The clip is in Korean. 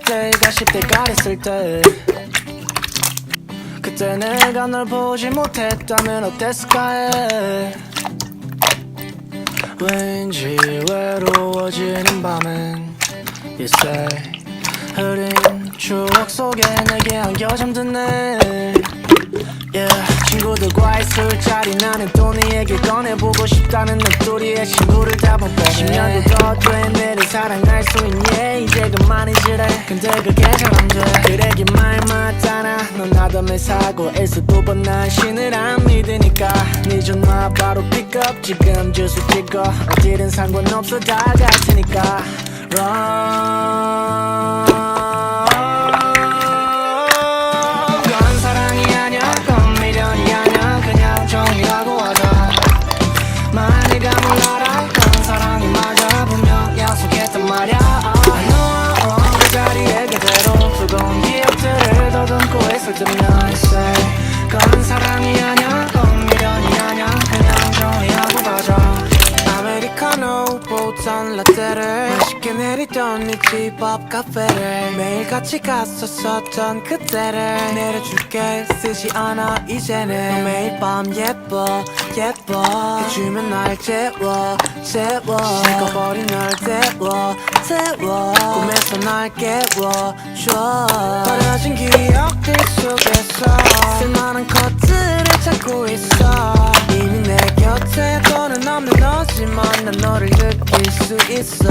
20대가 10대가 됐을 때 그때 내가 널 보지 못했다면 어땠을까 해. 왠지 외로워지는 밤은 You say 흐린 추억 속에 내게 안겨 잠드네 yeah. 친구들과의 술자리 나는 또 네 얘기 꺼내보고 싶다는 넋두리에 친구를 잡아보네 10년도 더 된 내를 사랑할 수 있니 이제 그만이지래 근데 그게 잘 안돼 그래기 말 맞잖아 넌 하던 일 사고에서 두 번 난 신을 안 믿으니까 네 전화 바로 픽업 지금 주소 찍어 어디든 상관없어 다 같으니까 Run 그건 사랑이 아니야 그건 미련이 아니야 그냥 정이라고 하자 만일가 몰라라 그건 사랑이 맞아 분명 약속했단 말야 I know 그 자리에 그대로 뜨거운 기억들을 더듬고 있을 때면 I say 그건 사랑이 아니야 그건 미련이 아니야 그냥 정이라고 가자 아메리카노 보던 라떼를 맛있게 내리던 네 집 앞 카페를 매일 같이 갔었었던 그때를 내려줄게 쓰지 않아 이제는 매일 밤 예뻐 예뻐 해주면 날 재워 재워 식어버린 널 태워 태워 꿈에서 날 깨워줘 버려진 기억들 속에서 쓸만한 것들을 찾고 있어 이미 내 곁에 너는 없는 너지만 난 너를 느낄 수 있어